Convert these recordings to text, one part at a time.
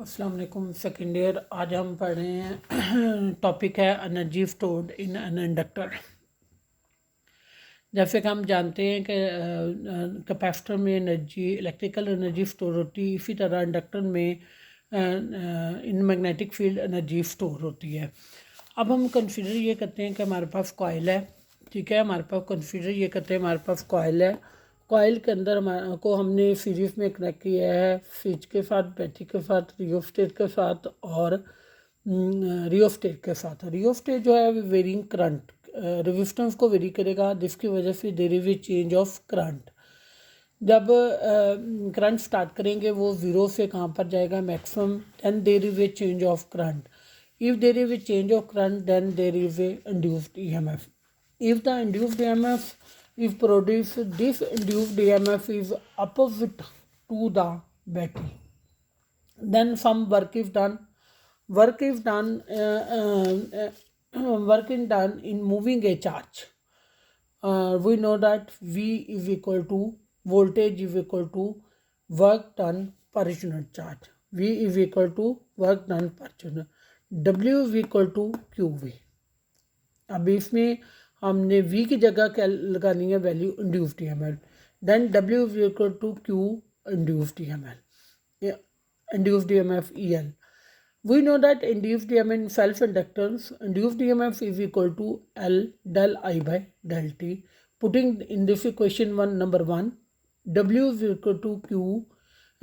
अस्सलाम वालेकुम second year. आज हम पढ़ रहे हैं टॉपिक है energy stored in an inductor. जैसे कि हम जानते हैं कि कैपेसिटर में एनर्जी इलेक्ट्रिकल एनर्जी स्टोर होती है, इसी तरह इंडक्टर में in magnetic field energy store होती है। अब हम कंसीडर ये करते हैं कि हमारे पास कॉइल है, ठीक है। हमारे पास कंसीडर ये करते हैं हमारे पास कॉइल है। कॉइल के अंदर हमारे को हमने सीरीज में कनेक्ट किया है स्विच के साथ, बैटरी के साथ, रियोस्टेट के साथ और रियोस्टेट के साथ। रियोस्टेट जो है वेरिंग करंट रेजिस्टेंस को वेरी करेगा, जिसकी वजह से there is change of current. जब करंट स्टार्ट करेंगे वो ज़ीरो से कहाँ पर जाएगा, maximum. Then there is a change of current. If there is a change of current then there is a induced EMF. If the induced EMF is produced, this induced EMF is opposite to the battery. Then some work is done. Work is done. Work is done in moving a charge. We know that V is equal to voltage is equal to work done per unit charge. V is equal to work done per unit. W is equal to QV. अब इसमें हमने V की जगह क्या लगानी है, value induced EMF। Then W is equal to Q induced EMF, induced EMF EL. We know that induced EMF in self-inductance, induced EMF is equal to L del I by del T. Putting in this equation number 1, W is equal to Q,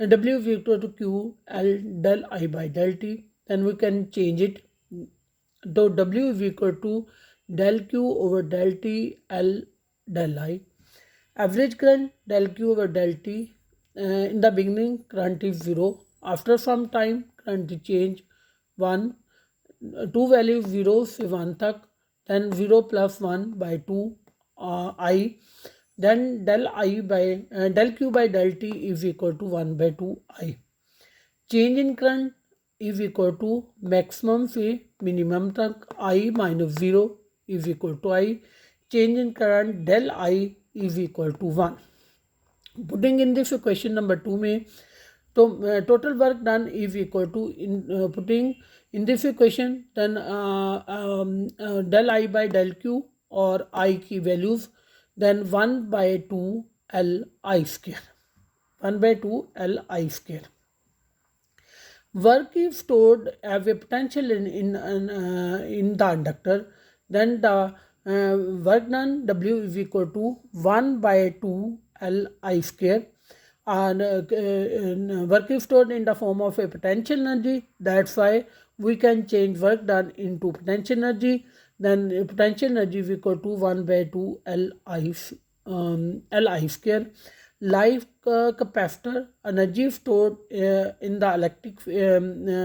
and W is equal to Q L del I by del T. Then we can change it. So W is equal to del Q over del T L del I. Average current del Q over del T. In the beginning current is 0. After some time current change 1, 2 values 0 से 1 तक, then 0 plus 1 by 2 I, then del I by del Q by del T is equal to 1 by 2 I. Change in current is equal to maximum से minimum तक I minus 0 is equal to I. Change in current del I is equal to 1. Putting in this equation number 2 में तो total work done is equal to putting in this equation then del I by del Q और I की values, then 1 by 2 L I square, 1 by 2 L I square. Work is stored as a potential in the inductor. Then the work done W is equal to 1 by 2 L I square. And work is stored in the form of a potential energy. That's why we can change work done into potential energy. Then potential energy is equal to 1 by 2 Li square. Life capacitor energy stored in the electric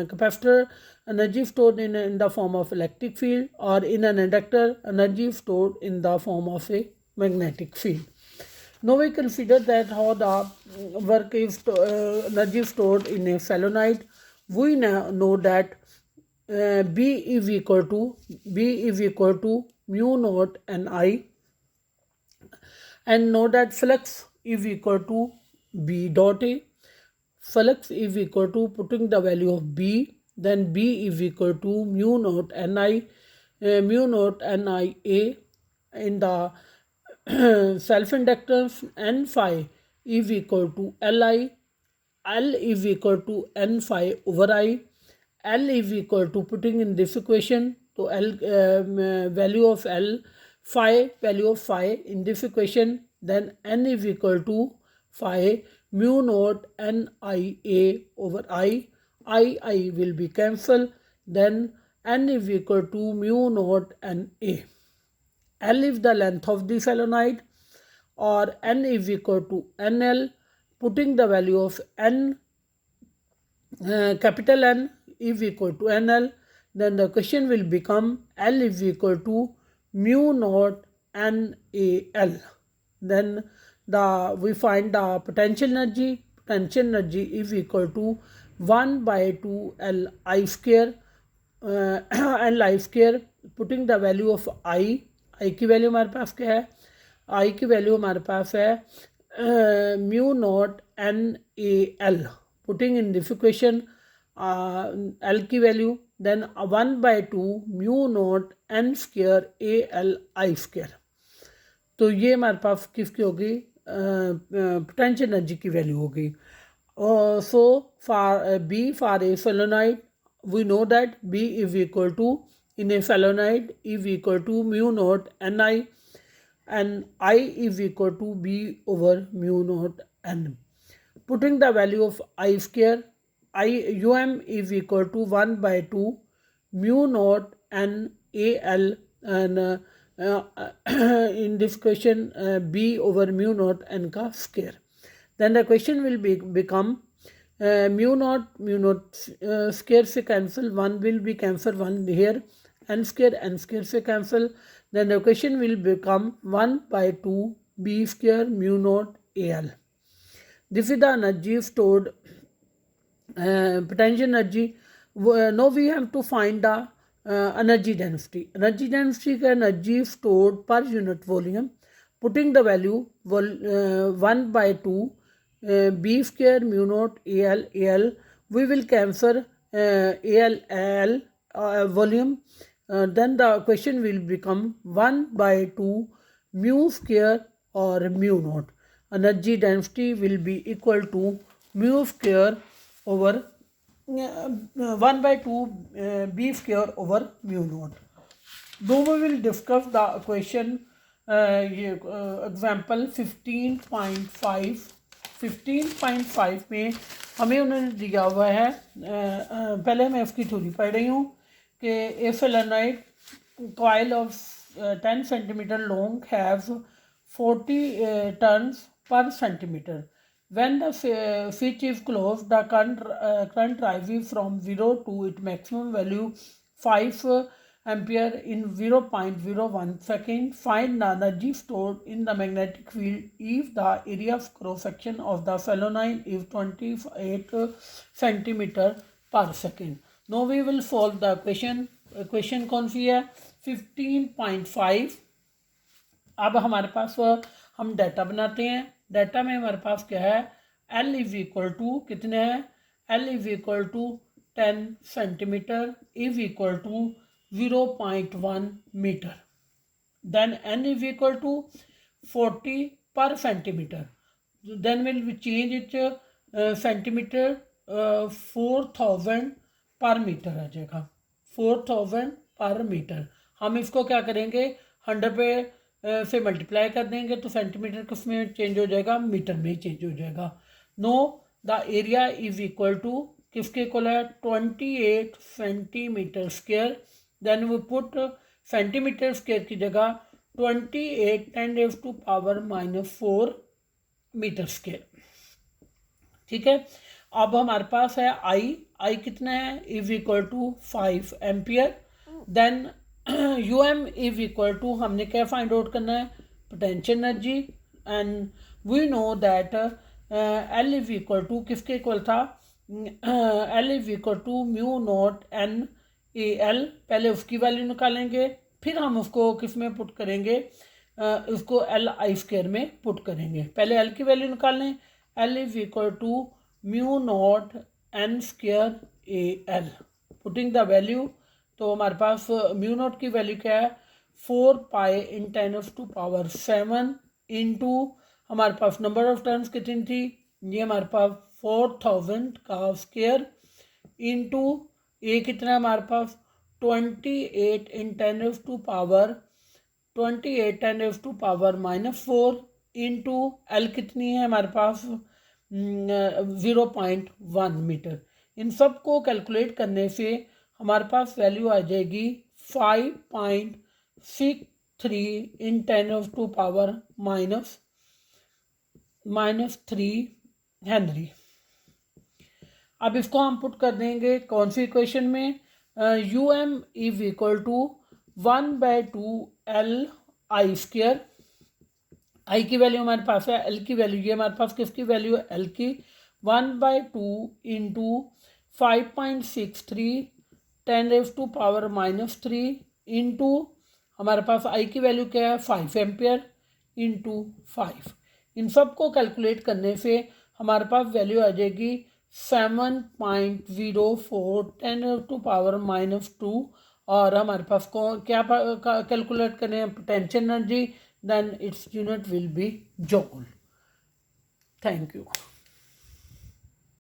capacitor energy stored in the form of electric field, or in an inductor energy stored in the form of a magnetic field. Now we consider that how the work is energy stored in a solenoid. We know that B is equal to mu naught Ni, and know that flux is equal to B dot A. Flux is equal to, putting the value of B, then B is equal to mu naught Ni, mu naught Nia in the self-inductance N phi is equal to Li. L is equal to N phi over I. L is equal to, putting in this equation, so L value of L, value of phi in this equation, then N is equal to phi mu naught Nia over I. I will be cancelled, then N is equal to mu naught Na. L is the length of the solenoid, or N is equal to NL. Putting the value of N, capital N is equal to NL, then the question will become L is equal to mu naught NaL. Then we find the potential energy. Potential energy is equal to 1 by 2 Li square, Li square. Putting the value of I की value हमारे पास क्या है, I की value हमारे पास है mu naught NaL. Putting in this equation L की value, then 1/2 mu naught N square A L I square. तो ये हमारे पास किसकी होगी, पोटेंशियल एनर्जी की वैल्यू होगी। So for B for a solenoid we know that B is equal to in a solenoid is equal to mu naught Ni, and I is equal to B over mu naught N. Putting the value of I square, um is equal to 1/2 mu naught N Al, and in this question B over mu naught N ka square. Then the question will become mu naught square se cancel, 1 will be cancel 1 here, n square se cancel. Then the question will become 1/2 B square mu naught Al. This is the energy stored, potential energy. Now we have to find the energy density. Energy density is energy stored per unit volume. Putting the value 1/2 B square mu naught Al, we will cancel Al volume. Then the question will become 1/2 mu square or mu naught. Energy density will be equal to mu square over 1/2 B square over mu naught. Though we will discuss the question example 15.5 में हमें उन्होंने दिया हुआ है, पहले मैं इसकी theory पढ़ रही हूँ कि ए solenoid coil of 10 centimeter long has 40 turns per centimeter. When the switch is closed, the current rises from 0 to its maximum value 5 ampere in 0.01 second. Find the energy stored in the magnetic field if the area of cross section of the solenoid is 28 centimeter per second. Now we will solve the question. Question कौन सी है, 15.5। अब हमारे पास हम data बनाते हैं। Data में हमारे पास क्या है, L इज इक्वल टू कितने हैं, L is equal to 10 centimetre is equal to 0.1 metre. Then N is equal to 40 per centimetre. Then will change it centimetre, 4000 per metre आ जाएगा, 4000 पर मीटर। हम इसको क्या करेंगे, 100 पे से मल्टीप्लाई कर देंगे तो सेंटीमीटर किस में चेंज हो जाएगा, मीटर में चेंज हो जाएगा। Know the area is equal to किसके इक्वल है, 28 सेंटीमीटर स्क्वायर। देन वो पुट सेंटीमीटर स्क्वायर की जगह 28 10⁻⁻⁴ मीटर स्क्वायर। ठीक है, अब हमारे पास है आई कितना है, is equal to 5 ampere. Then UM is equal to हमने क्या फाइंड आउट करना है, potential energy, and we know that L is equal to किसके इक्वल था, L is equal to mu naught N A L. पहले उसकी value निकालेंगे, फिर हम उसको किस में पुट करेंगे, उसको एल आई स्क्वायर में पुट करेंगे। पहले एल की वैल्यू निकाल लें, L is equal to mu naught N square A L. Putting the value, तो हमारे पास म्यू नॉट की वैल्यू क्या है, 4 पाई इन 10⁻⁷ इंटू हमारे पास नंबर ऑफ टर्म्स कितनी थी, ये हमारे पास 4000 का स्क्वायर इंटू ए कितना हमारे पास 28 इन 10⁻⁻⁴ इंटू एल कितनी है हमारे पास 0.1 मीटर। इन सब को कैलकुलेट करने से हमारे पास वैल्यू आ जाएगी 5.63 इन 10⁻⁻³ हेनरी। अब इसको हम पुट कर देंगे कौन सी इक्वेशन में, U M is equal to 1/2 L I square. I की वैल्यू हमारे पास है, एल की वैल्यू ये हमारे पास किसकी वैल्यू है, एल की, 1/2 इंटू 5.63 10⁻⁻³ इंटू हमारे पास आई की वैल्यू क्या है 5 एम्पियर इंटू 5। इन सब को कैलकुलेट करने से हमारे पास वैल्यू आ जाएगी 7.04 10⁻⁻2 और हमारे पास क्या कैलकुलेट करें potential energy, then its unit will be joule. Thank you.